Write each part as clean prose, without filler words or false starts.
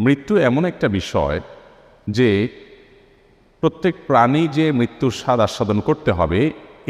মৃত্যু এমন একটা বিষয় যে প্রত্যেক প্রাণী যে মৃত্যুর স্বাদ আস্বাদন করতে হবে,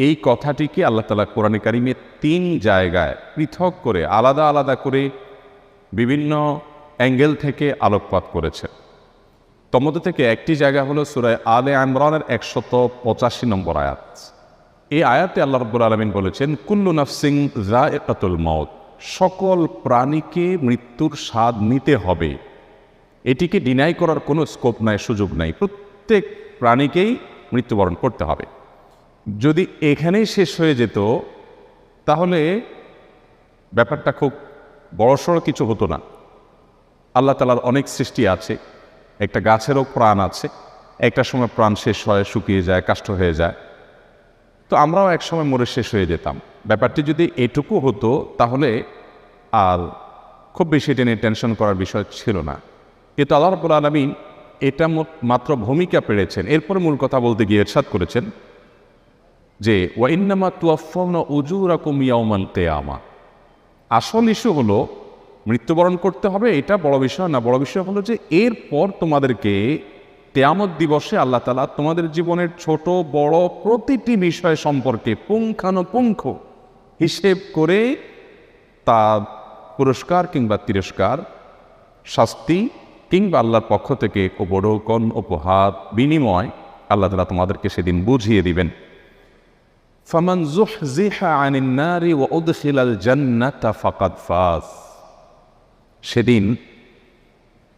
এই কথাটিকে আল্লাহ তাআলা কোরআনে কারিমে 3 জায়গায় পৃথক করে আলাদা আলাদা করে বিভিন্ন অ্যাঙ্গেল থেকে আলোকপাত করেছেন। তন্মধ্যে থেকে একটি জায়গা হলো সূরা আলে ইমরানের 185 নম্বর আয়াত। এই আয়াতে আল্লাহ রাব্বুল আলামিন বলেছেন, কুল্লু নাফসিন যায়িকাতুল মাউত, সকল প্রাণীকে মৃত্যুর স্বাদ নিতে হবে। এটিকে ডিনাই করার কোনো স্কোপ নাই, সুযোগ নাই। প্রত্যেক প্রাণীকেই মৃত্যুবরণ করতে হবে। যদি এখানেই শেষ হয়ে যেত তাহলে ব্যাপারটা খুব বড়সড় কিছু হতো না। আল্লাহ তাআলার অনেক সৃষ্টি আছে, একটা গাছেরও প্রাণ আছে, একটা সময় প্রাণ শেষ হয়, শুকিয়ে যায়, কাষ্ঠ হয়ে যায়। তো আমরাও এক সময় মরে শেষ হয়ে যেতাম। ব্যাপারটি যদি এটুকু হতো তাহলে আর খুব বেশি এটা নিয়ে টেনশন করার বিষয় ছিল না। কিন্তু আল্লাহ রাব্বুল আলামিন এটা মাত্র ভূমিকা পেড়েছেন। এরপরে মূল কথা বলতে গিয়ে ইরশাদ করেছেন যে ওয়া ইন্নামা তুওয়াফাউনা উজুরাকুম ইয়াউমাল কিয়ামা। আসল ইস্যু হলো মৃত্যুবরণ করতে হবে, এটা বড় বিষয় না। বড় বিষয় হলো যে এরপর তোমাদেরকে কিয়ামত দিবসে আল্লাহ তাআলা তোমাদের জীবনের ছোট বড় প্রতিটি বিষয় সম্পর্কে পুঙ্খানুপুঙ্খ হিসেব করে তার পুরস্কার কিংবা তিরস্কার, শাস্তি কিংবা আল্লাহর পক্ষ থেকে উপঢৌকন, উপহার, বিনিময় আল্লাহ তাআলা তোমাদেরকে সেদিন বুঝিয়ে দিবেন। ফামান যুহযিহা আনিন নারি ওয়া উদখিলাল জান্নাতা ফাকাদ ফাজ। সেদিন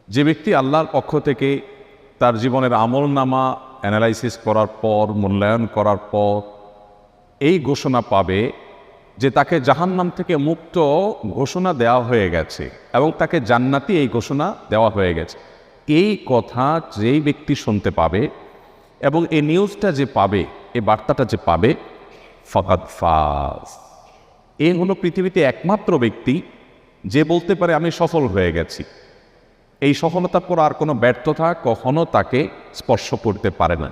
যে ব্যক্তি আল্লাহর পক্ষ থেকে তার জীবনের আমলনামা অ্যানালাইসিস করার পর, মূল্যায়ন করার পর এই ঘোষণা পাবে যে তাকে জাহান্নাম থেকে মুক্ত ঘোষণা দেওয়া হয়ে গেছে এবং তাকে জান্নাতি এই ঘোষণা দেওয়া হয়ে গেছে, এই কথা যেই ব্যক্তি শুনতে পাবে এবং এই নিউজটা যে পাবে, এই বার্তাটা যে পাবে, ফাকাদ ফাজ। এই হলো পৃথিবীতে একমাত্র ব্যক্তি যে বলতে পারে আমি সফল হয়ে গেছি। এই সফলতার পর আর কোনো ব্যর্থতা কখনো তাকে স্পর্শ করতে পারে না।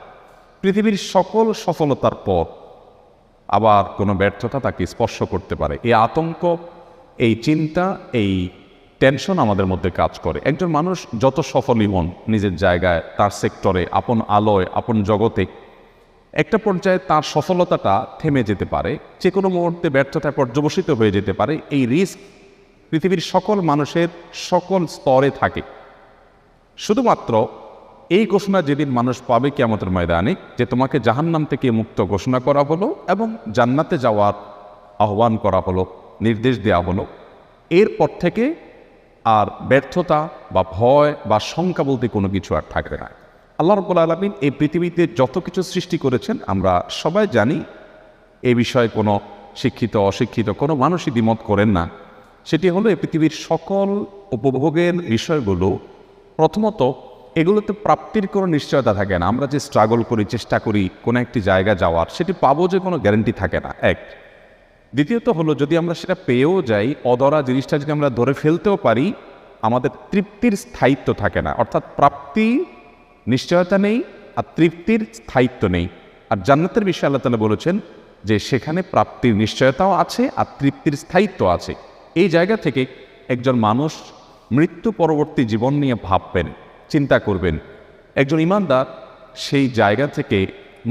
পৃথিবীর সকল সফলতার পর আবার কোনো ব্যর্থতা তাকে স্পর্শ করতে পারে। এই আতঙ্ক, এই চিন্তা, এই টেনশন আমাদের মধ্যে কাজ করে। একজন মানুষ যত সফলই হন নিজের জায়গায়, তার সেক্টরে, আপন আলোয়, আপন জগতে, একটা পর্যায়ে তার সফলতাটা থেমে যেতে পারে, যে কোনো মুহূর্তে ব্যর্থতায় পর্যবসিত হয়ে যেতে পারে। এই রিস্ক পৃথিবীর সকল মানুষের সকল স্তরে থাকে। শুধুমাত্র এই ঘোষণা যেদিন মানুষ পাবে কিয়ামতের ময়দানে, যে তোমাকে জাহান্নাম থেকে মুক্ত ঘোষণা করা হলো এবং জান্নাতে যাওয়ার আহ্বান করা হলো, নির্দেশ দেওয়া হলো, এরপর থেকে আর ব্যর্থতা বা ভয় বা শঙ্কা বলতে কোনো কিছু আর থাকবে না। আল্লাহ রাব্বুল আলামিন এই পৃথিবীতে যত কিছু সৃষ্টি করেছেন আমরা সবাই জানি, এই বিষয়ে কোনো শিক্ষিত অশিক্ষিত কোনো মানুষই দ্বিমত করেন না। সেটি হলো এই পৃথিবীর সকল উপভোগের বিষয়গুলো, প্রথমত এগুলোতে প্রাপ্তির কোনো নিশ্চয়তা থাকে না। আমরা যে স্ট্রাগল করি, চেষ্টা করি কোনো একটি জায়গা যাওয়ার, সেটি পাবো যে কোনো গ্যারান্টি থাকে না, এক। দ্বিতীয়ত হলো যদি আমরা সেটা পেয়েও যাই, অধরা জিনিসটা যদি আমরা ধরে ফেলতেও পারি, আমাদের তৃপ্তির স্থায়িত্ব থাকে না। অর্থাৎ প্রাপ্তি নিশ্চয়তা নেই আর তৃপ্তির স্থায়িত্ব নেই। আর জান্নাতের বিষয়ে আল্লাহ তাআলা বলেছেন যে সেখানে প্রাপ্তির নিশ্চয়তাও আছে আর তৃপ্তির স্থায়িত্ব আছে। এই জায়গা থেকে একজন মানুষ মৃত্যু পরবর্তী জীবন নিয়ে ভাববেন, চিন্তা করবেন। একজন ঈমানদার সেই জায়গা থেকে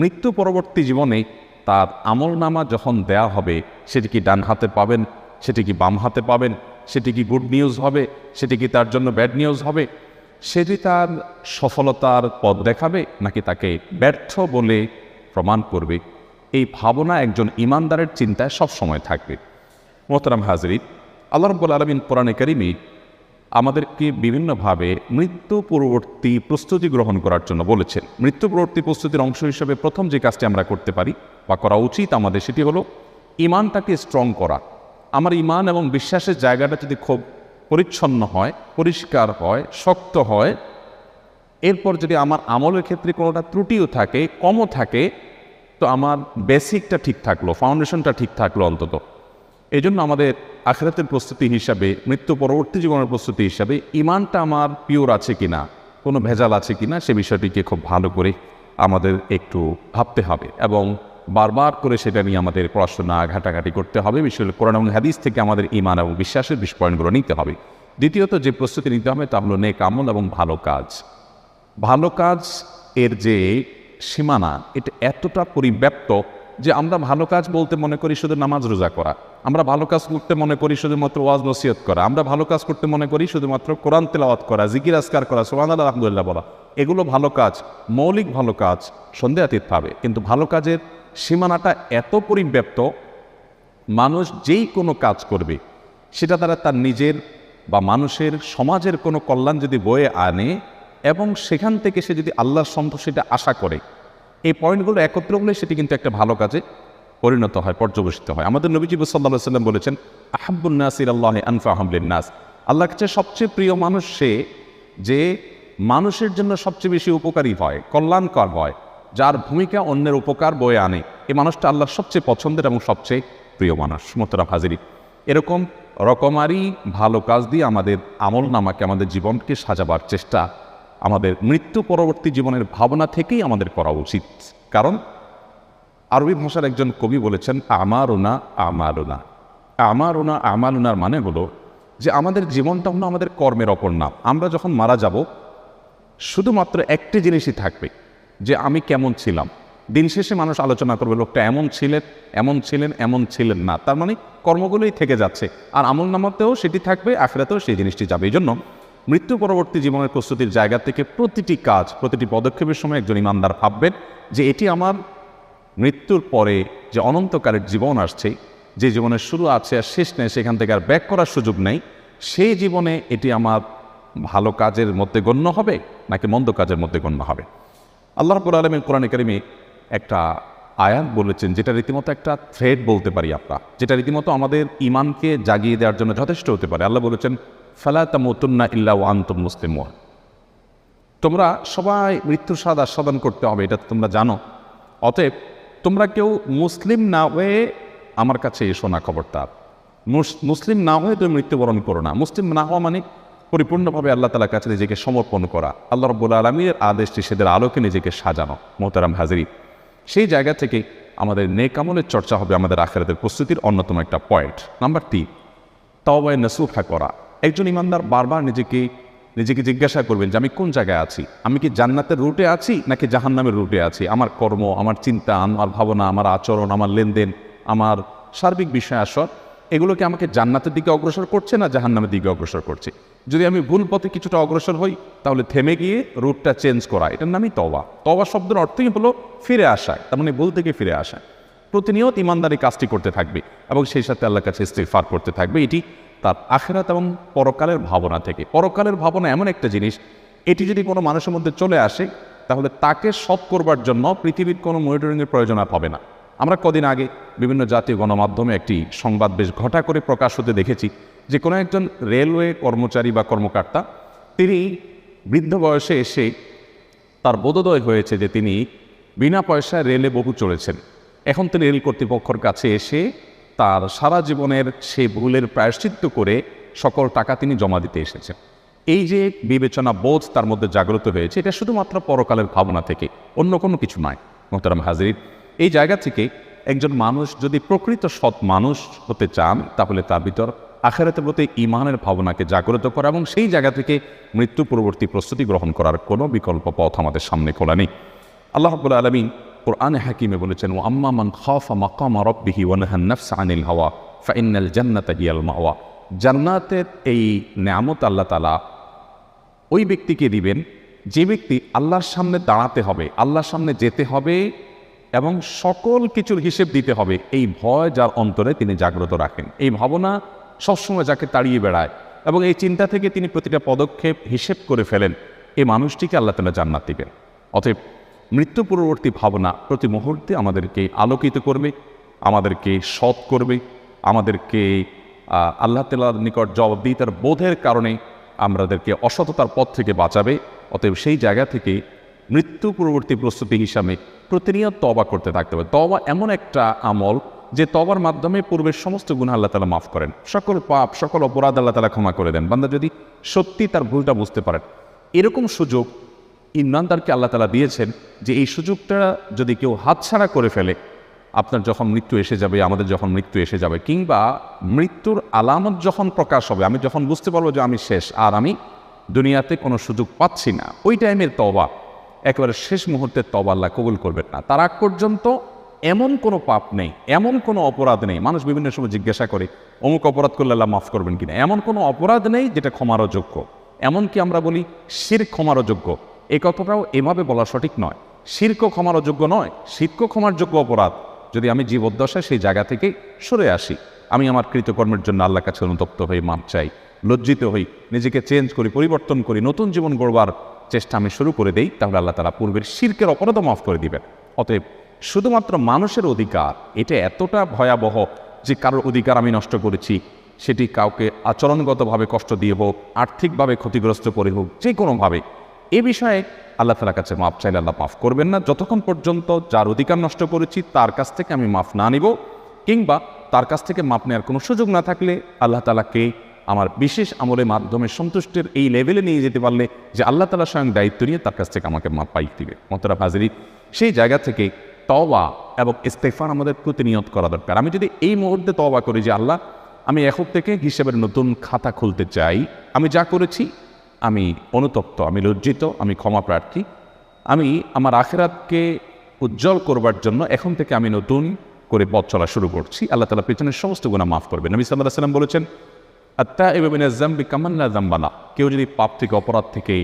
মৃত্যু পরবর্তী জীবনে তার আমলনামা যখন দেয়া হবে, সেটি কি ডান হাতে পাবেন, সেটি কি বাম হাতে পাবেন, সেটি কি গুড নিউজ হবে, সেটি কি তার জন্য ব্যাড নিউজ হবে, সেটি তার সফলতার পথ দেখাবে নাকি তাকে ব্যর্থ বলে প্রমাণ করবে, এই ভাবনা একজন ঈমানদারের চিন্তায় সবসময় থাকবে। মোহতারাম হাজরিন, আল্লাহ রাব্বুল আলামিন কোরআনে কারিমে আমাদেরকে বিভিন্নভাবে মৃত্যু পরবর্তী প্রস্তুতি গ্রহণ করার জন্য বলেছেন। মৃত্যু পরবর্তী প্রস্তুতির অংশ হিসেবে প্রথম যে কাজটি আমরা করতে পারি বা করা উচিত আমাদের, সেটি হলো ঈমানটাকে স্ট্রং করা। আমার ঈমান এবং বিশ্বাসের জায়গাটা যদি খুব পরিচ্ছন্ন হয়, পরিষ্কার হয়, শক্ত হয়, এরপর যদি আমার আমলের ক্ষেত্রে কোনোটা ত্রুটিও থাকে, কমও থাকে, তো আমার বেসিকটা ঠিক থাকলো, ফাউন্ডেশনটা ঠিক থাকলো অন্তত। এই জন্য আমাদের আখিরাতের প্রস্তুতি হিসাবে, মৃত্যু পরবর্তী জীবনের প্রস্তুতি হিসাবে ঈমানটা আমার পিওর আছে কিনা, কোনো ভেজাল আছে কিনা, সে বিষয়টিকে খুব ভালো করে আমাদের একটু ভাবতে হবে এবং বারবার করে সেটা নিয়ে আমাদের পড়াশোনা ঘাটাঘাটি করতে হবে। বিশেষ করে কোরআন এবং হাদিস থেকে আমাদের ঈমান এবং বিশ্বাসের পয়েন্টগুলো নিতে হবে। দ্বিতীয়ত যে প্রস্তুতি নিতে হবে তা হলো নেক আমল এবং ভালো কাজ। ভালো কাজ এর যে সীমানা এটা এতটা পরিব্যাপ্ত যে আমরা ভালো কাজ বলতে মনে করি শুধু নামাজ রোজা করা, আমরা ভালো কাজ করতে মনে করি শুধুমাত্র ওয়াজ নসিহত করা, আমরা ভালো কাজ করতে মনে করি শুধুমাত্র কোরআন তেলাওয়াত করা, জিকির আজকার করা, সুবহানাল্লাহ আলহামদুলিল্লাহ বলা। এগুলো ভালো কাজ, মৌলিক ভালো কাজ, সন্দেহাতীতভাবে। কিন্তু ভালো কাজের সীমানাটা এত পরিব্যাপ্ত, মানুষ যেই কোনো কাজ করবে সেটা দ্বারা তার নিজের বা মানুষের সমাজের কোনো কল্যাণ যদি বয়ে আনে এবং সেখান থেকে সে যদি আল্লাহর সন্তোষিটা আশা করে, এই পয়েন্টগুলো একত্র হলে সেটি কিন্তু একটা ভালো কাজে পরিণত হয়, পর্যবেসিত হয়। আমাদের নবীজি সাল্লাল্লাহু আলাইহি ওয়াসাল্লাম বলেছেন, আহাব্বুন নাস ইলাল্লাহি আনফাহুম লিন-নাস। আল্লাহর কাছে সবচেয়ে প্রিয় মানুষ সে যে মানুষের জন্য সবচেয়ে বেশি উপকারী হয়, কল্যাণকর হয়, যার ভূমিকা অন্যের উপকার বয়ে আনে। এই মানুষটা আল্লাহর সবচেয়ে পছন্দের এবং সবচেয়ে প্রিয় মানুষ। মোহতারাম হাজিরিন, এরকম রকমারি ভালো কাজ দিয়ে আমাদের আমল নামাকে, আমাদের জীবনকে সাজাবার চেষ্টা আমাদের মৃত্যু পরবর্তী জীবনের ভাবনা থেকেই আমাদের করা উচিত। কারণ আরবি ভাষার একজন কবি বলেছেন, আমারুনা আমারুনা। আমারুনা আমারুনার মানে হলো যে আমাদের জীবনটা হলো আমাদের কর্মের অপর নাম। আমরা যখন মারা যাব শুধুমাত্র একটি জিনিসই থাকবে, যে আমি কেমন ছিলাম। দিন শেষে মানুষ আলোচনা করবে লোকটা এমন ছিলেন, এমন ছিলেন, এমন ছিলেন না। তার মানে কর্মগুলোই থেকে যাচ্ছে, আর আমল নামাতেও সেটি থাকবে, আখিরাতেও সেই জিনিসটি যাবে। এই জন্য মৃত্যু পরবর্তী জীবনের প্রস্তুতির জায়গা থেকে প্রতিটি কাজ, প্রতিটি পদক্ষেপের সময় একজন ইমানদার ভাববেন যে এটি আমার মৃত্যুর পরে যে অনন্তকালের জীবন আসছে, যে জীবনের শুরু আছে আর শেষ নেই, সেখান থেকে আর ব্যাক করার সুযোগ নেই, সেই জীবনে এটি আমার ভালো কাজের মধ্যে গণ্য হবে নাকি মন্দ কাজের মধ্যে গণ্য হবে। আল্লাহ রাব্বুল আলামিন কোরআনে কারিমে একটা আয়াত বলেছেন, যেটা রীতিমতো একটা থ্রেড বলতে পারি আমরা, যেটা রীতিমতো আমাদের ইমানকে জাগিয়ে দেওয়ার জন্য যথেষ্ট হতে পারে। আল্লাহ বলেছেন, ফালা তামুতুন্না ইল্লা ওয়া আনতুম মুসলিমুন। তোমরা সবাই মৃত্যুর স্বাদ আস্বাদন করতে হবে, এটা তোমরা জানো। অতএব তোমরা কেউ মুসলিম না হয়ে আমার কাছে এসো না, খবরদার। মুসলিম না হয়ে তুমি মৃত্যুবরণ করো না। মুসলিম না হওয়া মানে পরিপূর্ণভাবে আল্লাহ তাআলার কাছে নিজেকে সমর্পণ করা, আল্লাহ রাব্বুল আলামিনের আদেশ নিষেধের আলোকে নিজেকে সাজানো। মোহতারাম হাজিরিন, সেই জায়গা থেকে আমাদের নেক আমলের চর্চা হবে আমাদের আখিরাতের প্রস্তুতির অন্যতম একটা পয়েন্ট। নাম্বার 3, তাওবায়ে নাসুহা করা। একজন ইমানদার বারবার নিজেকে জিজ্ঞাসা করবেন যে আমি কোন জায়গায় আছি, আমি কি জান্নাতের রুটে আছি নাকি জাহান্নামের রুটে আছি। আমার কর্ম, আমার চিন্তা, আমার ভাবনা, আমার আচরণ, আমার লেনদেন, আমার সার্বিক বিষয় আসর, এগুলোকে আমাকে জান্নাতের দিকে অগ্রসর করছে না জাহান্নামের দিকে অগ্রসর করছে। যদি আমি ভুল পথে কিছুটা অগ্রসর হই, তাহলে থেমে গিয়ে রুটটা চেঞ্জ করা, এটার নামই তওবা। তওবা শব্দের অর্থই হলো ফিরে আসা, তার মানে ভুল থেকে ফিরে আসা। প্রতিনিয়ত ইমানদারি কাজটি করতে থাকবে এবং সেই সাথে আল্লাহর কাছে ইস্তিগফার করতে থাকবে। এটি তার আখিরাত এবং পরকালের ভাবনা থেকে। পরকালের ভাবনা এমন একটা জিনিস, এটি যদি কোনো মানুষের মধ্যে চলে আসে, তাহলে তাকে সৎ করবার জন্য পৃথিবীর কোনো মনিটরিংয়ের প্রয়োজন আর হবে না। আমরা কদিন আগে বিভিন্ন জাতীয় গণমাধ্যমে একটি সংবাদ বেশ ঘটা করে প্রকাশ হতে দেখেছি যে কোনো একজন রেলওয়ে কর্মচারী বা কর্মকর্তা, তিনি বৃদ্ধ বয়সে এসে তার বোধোদয় হয়েছে যে তিনি বিনা পয়সায় রেলে বহু চড়েছেন। এখন তিনি রেল কর্তৃপক্ষের কাছে এসে তার সারা জীবনের সেই ভুলের প্রায়শ্চিত্ত করে সকল টাকা তিনি জমা দিতে এসেছেন। এই যে বিবেচনা বোধ তার মধ্যে জাগ্রত হয়েছে, এটা শুধুমাত্র পরকালের ভাবনা থেকে, অন্য কোনো কিছু নয়। মোহতারাম হাজির, এই জায়গা থেকে একজন মানুষ যদি প্রকৃত সৎ মানুষ হতে চান, তাহলে তার ভিতর আখিরাতের প্রতি ঈমানের ভাবনাকে জাগ্রত করা এবং সেই জায়গা থেকে মৃত্যু পরবর্তী প্রস্তুতি গ্রহণ করার কোনো বিকল্প পথ আমাদের সামনে খোলা নেই। আল্লাহ রাব্বুল আলামিন কুরআনে হাকিমে বলেছেন, ওয়া আম্মা মান খাফা মাকামা রাব্বিহি ওয়া নাহা আন-নাফসা আনিল হাওয়া ফাইন্নাল জান্নাতা হিয়াল মাওয়া। জান্নাতের এই নেয়ামত আল্লাহ তাআলা ওই ব্যক্তিকে দিবেন যে ব্যক্তি আল্লাহর সামনে দাঁড়াতে হবে, আল্লাহর সামনে যেতে হবে এবং সকল কিছুর হিসেব দিতে হবে, এই ভয় যার অন্তরে তিনি জাগ্রত রাখেন, এই ভাবনা সবসময় যাকে তাড়িয়ে বেড়ায় এবং এই চিন্তা থেকে তিনি প্রতিটা পদক্ষেপ হিসেব করে ফেলেন, এই মানুষটিকে আল্লাহ তাআলা জান্নাত দিবেন। অতএব মৃত্যু পূর্ববর্তী ভাবনা প্রতি মুহূর্তে আমাদেরকে আলোকিত করবে, আমাদেরকে সৎ করবে, আমাদেরকে আল্লাহ তাআলার নিকট জবাবদিহিতার বোধের কারণে আমাদেরকে অসততার পথ থেকে বাঁচাবে। অতএব সেই জায়গা থেকে মৃত্যু পূর্ববর্তী প্রস্তুতি হিসাবে প্রতিনিয়ত তওবা করতে থাকতে হবে। তওবা এমন একটা আমল যে তওবার মাধ্যমে পূর্বের সমস্ত গুনাহ আল্লাহ তাআলা মাফ করেন, সকল পাপ, সকল অপরাধ আল্লাহ তাআলা ক্ষমা করে দেন। বান্দা যদি সত্যি তার ভুলটা বুঝতে পারেন, এরকম সুযোগ ইমানদারকে আল্লাহ তাআলা দিয়েছেন যে এই সুযোগটা যদি কেউ হাতছাড়া করে ফেলে, আপনার যখন মৃত্যু এসে যাবে, আমাদের যখন মৃত্যু এসে যাবে, কিংবা মৃত্যুর আলামত যখন প্রকাশ হবে, আমি যখন বুঝতে পারবো যে আমি শেষ, আর আমি দুনিয়াতে কোনো সুযোগ পাচ্ছি না, ওই টাইমের তওবা, একেবারে শেষ মুহূর্তের তওবা আল্লাহ কবুল করবেন না। তার আগ পর্যন্ত এমন কোনো পাপ নেই, এমন কোনো অপরাধ নেই। মানুষ বিভিন্ন সময় জিজ্ঞাসা করে অমুক অপরাধ করলে আল্লাহ মাফ করবেন কিনা। এমন কোনো অপরাধ নেই যেটা ক্ষমারও যোগ্য। এমনকি আমরা বলি শিরক ক্ষমারও যোগ্য, এই কথাটাও এভাবে বলা সঠিক নয়। শিরকও ক্ষমারও যোগ্য নয়, শিরকও ক্ষমার যোগ্য অপরাধ যদি আমি জীবদ্দশায় সেই জায়গা থেকে সরে আসি। আমি আমার কৃতকর্মের জন্য আল্লাহর কাছে অনুতপ্ত হয়ে মাপ চাই, লজ্জিত হই, নিজেকে চেঞ্জ করি, পরিবর্তন করি, নতুন জীবন গড়বার চেষ্টা আমি শুরু করে দেই, তাহলে আল্লাহ তাআলা পূর্বের শিরকের অপরাধও মাফ করে দিবেন। অতএব শুধুমাত্র মানুষের অধিকার, এটা এতটা ভয়াবহ যে কারোর অধিকার আমি নষ্ট করেছি, সেটি কাউকে আচরণগতভাবে কষ্ট দিয়ে হোক, আর্থিকভাবে ক্ষতিগ্রস্ত করে হোক, যে কোনোভাবে, এ বিষয়ে আল্লাহ তাআলার কাছে মাপ চাইলে আল্লাহ মাফ করবেন না, যতক্ষণ পর্যন্ত যার অধিকার নষ্ট করেছি তার কাছ থেকে আমি মাফ না নিব, কিংবা তার কাছ থেকে মাপ নেওয়ার কোনো সুযোগ না থাকলে আল্লাহ তাআলাকে আমার বিশেষ আমলের মাধ্যমে সন্তুষ্টের এই লেভেলে নিয়ে যেতে পারলে যে আল্লাহ তাআলা স্বয়ং দায়িত্ব নিয়ে তার কাছ থেকে আমাকে মাপ পাই দিবে। মোহতারাম হাজিরিন, সেই জায়গা থেকে তওবা এবং ইস্তেগফার আমাদের প্রতিনিয়ত করা দরকার। আমি যদি এই মুহূর্তে তওবা করি যে আল্লাহ, আমি এখন থেকে হিসেবের নতুন খাতা খুলতে চাই, আমি যা করেছি আমি অনুতপ্ত, আমি লজ্জিত, আমি ক্ষমা প্রার্থী, আমি আমার আখিরাতকে উজ্জ্বল করবার জন্য এখন থেকে আমি নতুন করে পথ চলা শুরু করছি, আল্লাহ তাআলা পেছনের সমস্ত গুনাহ মাফ করবেন। নবী সাল্লাল্লাহু আলাইহি ওয়াসাল্লাম বলেছেন, আত-তাইবু মিনাজ যামবি কামান লা যামবা লাহ। কেউ যদি পাপ থেকে, অপরাধ থেকে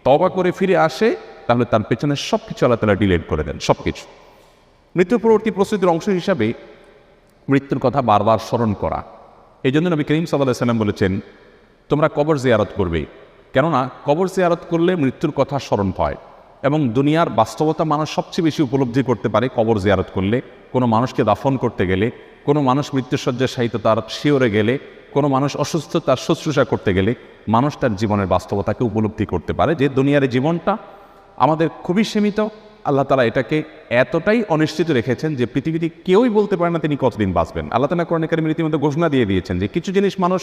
তওবা করে ফিরে আসে, তাহলে তার পেছনের সব কিছু আল্লাহ তাআলা ডিলিট করে দেন, সব কিছু। মৃত্যুর পরবর্তী প্রস্তুতির অংশ হিসাবে মৃত্যুর কথা বারবার স্মরণ করা। এই জন্য নবী করিম সাল্লাল্লাহু আলাইহি ওয়াসাল্লাম বলেছেন, তোমরা কবর জিয়ারত করবে, কেননা কবর জিয়ারত করলে মৃত্যুর কথা স্মরণ হয় এবং দুনিয়ার বাস্তবতা মানুষ সবচেয়ে বেশি উপলব্ধি করতে পারে কবর জিয়ারত করলে। কোনো মানুষকে দাফন করতে গেলে, কোনো মানুষ মৃত্যুসজ্জায় শায়িত তার শিওরে গেলে, কোনো মানুষ অসুস্থ তার শুশ্রূষা করতে গেলে মানুষ তার জীবনের বাস্তবতাকে উপলব্ধি করতে পারে যে দুনিয়ার জীবনটা আমাদের খুবই সীমিত। আল্লাহ তাআলা এটাকে এতটাই অনিশ্চিত রেখেছেন যে পৃথিবীতে কেউই বলতে পারে না তিনি কতদিন বাঁচবেন। আল্লাহ তাআলা কোরআনে কারিমে রীতিমতো ঘোষণা দিয়ে দিয়েছেন যে কিছু জিনিস মানুষ